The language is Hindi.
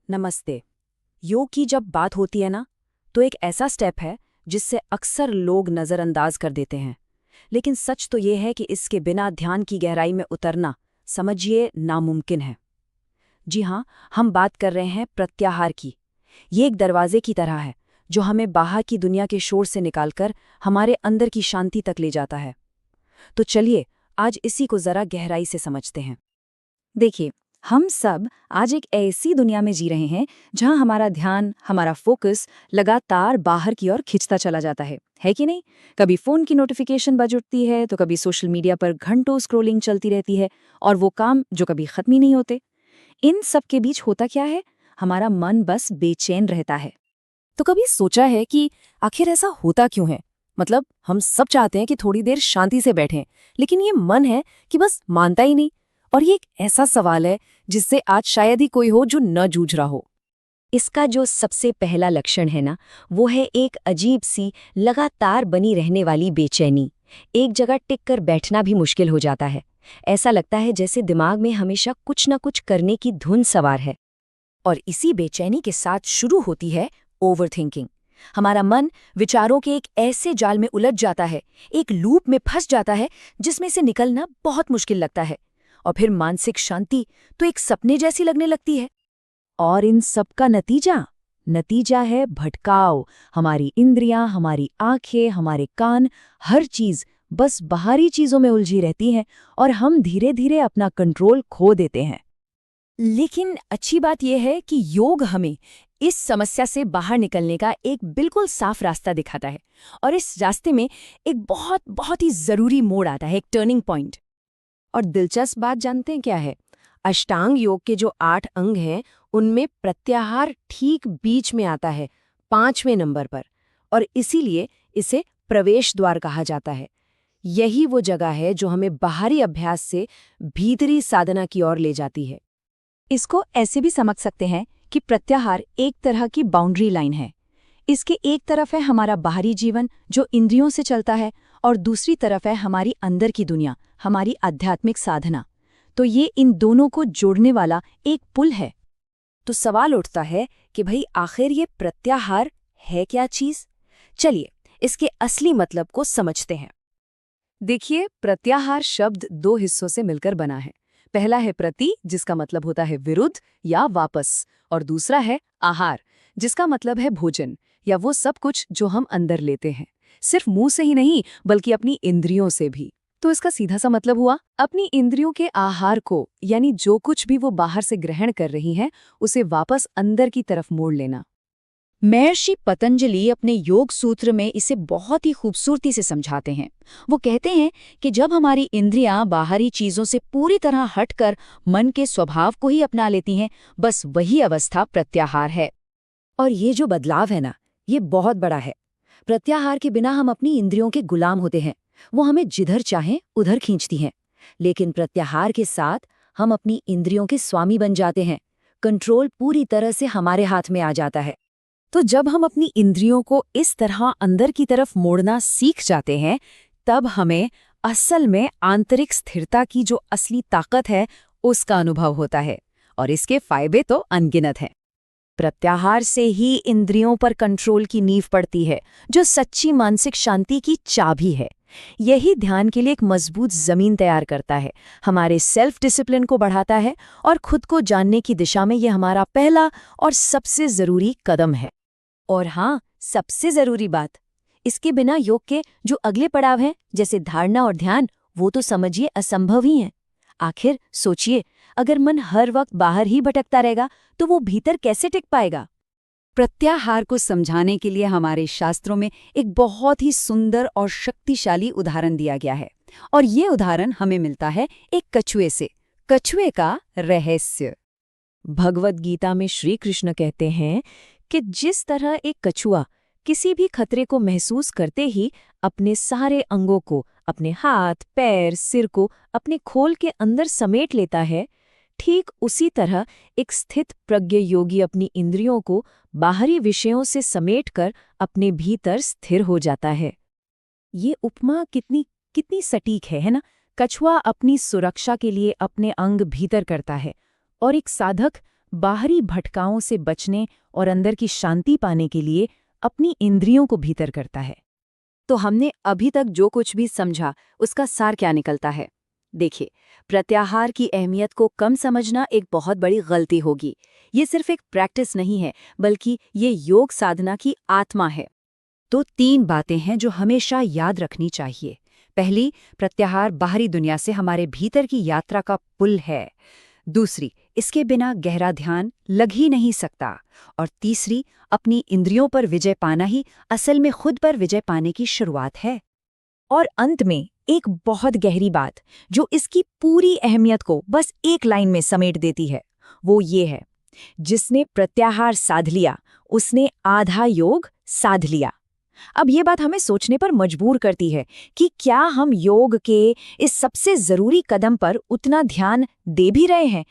नमस्ते। योग की जब बात होती है ना, तो एक ऐसा स्टेप है जिससे अक्सर लोग नज़रअंदाज कर देते हैं। लेकिन सच तो ये है कि इसके बिना ध्यान की गहराई में उतरना, समझिए, नामुमकिन है। जी हाँ, हम बात कर रहे हैं प्रत्याहार की। ये एक दरवाजे की तरह है जो हमें बाहर की दुनिया के शोर से निकालकर हमारे अंदर की शांति तक ले जाता है। तो चलिए, आज इसी को ज़रा गहराई से समझते हैं। देखिए, हम सब आज एक ऐसी दुनिया में जी रहे हैं जहां हमारा ध्यान, हमारा फोकस लगातार बाहर की ओर खिंचता चला जाता है कि नहीं? कभी फोन की नोटिफिकेशन बज उठती है तो कभी सोशल मीडिया पर घंटों स्क्रॉलिंग चलती रहती है, और वो काम जो कभी खत्म ही नहीं होते। इन सब के बीच होता क्या है? हमारा मन बस बेचैन रहता है। तो कभी सोचा है कि आखिर ऐसा होता क्यों है? मतलब हम सब चाहते हैं कि थोड़ी देर शांति से बैठें, लेकिन ये मन है कि बस मानता ही नहीं। और ये एक ऐसा सवाल है जिससे आज शायद ही कोई हो जो न जूझ रहा हो। इसका जो सबसे पहला लक्षण है ना, वो है एक अजीब सी लगातार बनी रहने वाली बेचैनी। एक जगह टिक कर बैठना भी मुश्किल हो जाता है। ऐसा लगता है जैसे दिमाग में हमेशा कुछ न कुछ करने की धुन सवार है। और इसी बेचैनी के साथ शुरू होती है ओवरथिंकिंग। हमारा मन विचारों के एक ऐसे जाल में उलझ जाता है, एक लूप में फंस जाता है जिसमें से निकलना बहुत मुश्किल लगता है। और फिर मानसिक शांति तो एक सपने जैसी लगने लगती है। और इन सब का नतीजा है भटकाव। हमारी इंद्रियां, हमारी आंखें, हमारे कान, हर चीज बस बाहरी चीजों में उलझी रहती हैं और हम धीरे धीरे अपना कंट्रोल खो देते हैं। लेकिन अच्छी बात यह है कि योग हमें इस समस्या से बाहर निकलने का एक बिल्कुल साफ रास्ता दिखाता है। और इस रास्ते में एक बहुत बहुत ही जरूरी मोड़ आता है, एक टर्निंग पॉइंट। और दिलचस्प बात जानते हैं क्या है? अष्टांग योग के जो 8 अंग हैं, उनमें प्रत्याहार ठीक बीच में आता है, 5वें नंबर पर। और इसीलिए इसे प्रवेश द्वार कहा जाता है। यही वो जगह है जो हमें बाहरी अभ्यास से भीतरी साधना की ओर ले जाती है। इसको ऐसे भी समझ सकते हैं कि प्रत्याहार एक तरह की बाउंड्री लाइन है। इसके एक तरफ है हमारा बाहरी जीवन जो इंद्रियों से चलता है, और दूसरी तरफ है हमारी अंदर की दुनिया, हमारी आध्यात्मिक साधना। तो ये इन दोनों को जोड़ने वाला एक पुल है। तो सवाल उठता है कि भाई आखिर ये प्रत्याहार है क्या चीज? चलिए, इसके असली मतलब को समझते हैं। देखिए, प्रत्याहार शब्द 2 हिस्सों से मिलकर बना है। पहला है प्रति, जिसका मतलब होता है विरुद्ध या वापस, और दूसरा है आहार, जिसका मतलब है भोजन या वो सब कुछ जो हम अंदर लेते हैं, सिर्फ मुंह से ही नहीं बल्कि अपनी इंद्रियों से भी। तो इसका सीधा सा मतलब हुआ अपनी इंद्रियों के आहार को, यानी जो कुछ भी वो बाहर से ग्रहण कर रही हैं, उसे वापस अंदर की तरफ मोड़ लेना। महर्षि पतंजलि अपने योग सूत्र में इसे बहुत ही खूबसूरती से समझाते हैं। वो कहते हैं कि जब हमारी इंद्रियां बाहरी चीजों से पूरी तरह हटकर मन के स्वभाव को ही अपना लेती हैं, बस वही अवस्था प्रत्याहार है। और ये जो बदलाव है ना, ये बहुत बड़ा है। प्रत्याहार के बिना हम अपनी इंद्रियों के गुलाम होते हैं, वो हमें जिधर चाहें उधर खींचती हैं। लेकिन प्रत्याहार के साथ हम अपनी इंद्रियों के स्वामी बन जाते हैं। कंट्रोल पूरी तरह से हमारे हाथ में आ जाता है। तो जब हम अपनी इंद्रियों को इस तरह अंदर की तरफ मोड़ना सीख जाते हैं, तब हमें असल में आंतरिक स्थिरता की जो असली ताकत है, उसका अनुभव होता है। और इसके फायदे तो अनगिनत हैं। प्रत्याहार से ही इंद्रियों पर कंट्रोल की नींव पड़ती है, जो सच्ची मानसिक शांति की चाबी है। यही ध्यान के लिए एक मजबूत जमीन तैयार करता है, हमारे सेल्फ डिसिप्लिन को बढ़ाता है, और खुद को जानने की दिशा में यह हमारा पहला और सबसे जरूरी कदम है। और हाँ, सबसे जरूरी बात, इसके बिना योग के जो अगले पड़ाव हैं, जैसे धारणा और ध्यान, वो तो समझिए असंभव ही हैं। आखिर सोचिए, अगर मन हर वक्त बाहर ही भटकता रहेगा तो वो भीतर कैसे टिक पाएगा? प्रत्याहार को समझाने के लिए हमारे शास्त्रों में एक बहुत ही सुंदर और शक्तिशाली उदाहरण दिया गया है। और ये उदाहरण हमें मिलता है एक कछुए से। कछुए का रहस्य। भगवद गीता में श्री कृष्ण कहते हैं कि जिस तरह एक कछुआ किसी भी खतरे को महसूस करते ही अपने सारे अंगों को, अपने हाथ, पैर, सिर को अपने खोल के अंदर समेट लेता है, ठीक उसी तरह एक स्थित प्रज्ञ योगी अपनी इंद्रियों को बाहरी विषयों से समेटकर अपने भीतर स्थिर हो जाता है। ये उपमा कितनी कितनी सटीक है ना? कछुआ अपनी सुरक्षा के लिए अपने अंग भीतर करता है, और एक साधक बाहरी भटकाओं से बचने और अंदर की शांति पाने के लिए अपनी इंद्रियों को भीतर करता है। तो हमने अभी तक जो कुछ भी समझा उसका सार क्या निकलता है? देखिए, प्रत्याहार की अहमियत को कम समझना एक बहुत बड़ी गलती होगी। ये सिर्फ एक प्रैक्टिस नहीं है, बल्कि ये योग साधना की आत्मा है। तो 3 बातें हैं जो हमेशा याद रखनी चाहिए। पहली, प्रत्याहार बाहरी दुनिया से हमारे भीतर की यात्रा का पुल है। दूसरी, इसके बिना गहरा ध्यान लग ही नहीं सकता। और तीसरी, अपनी इंद्रियों पर विजय पाना ही असल में खुद पर विजय पाने की शुरुआत है। और अंत में एक बहुत गहरी बात जो इसकी पूरी अहमियत को बस एक लाइन में समेट देती है, वो ये है, जिसने प्रत्याहार साध लिया उसने आधा योग साध लिया। अब ये बात हमें सोचने पर मजबूर करती है कि क्या हम योग के इस सबसे जरूरी कदम पर उतना ध्यान दे भी रहे हैं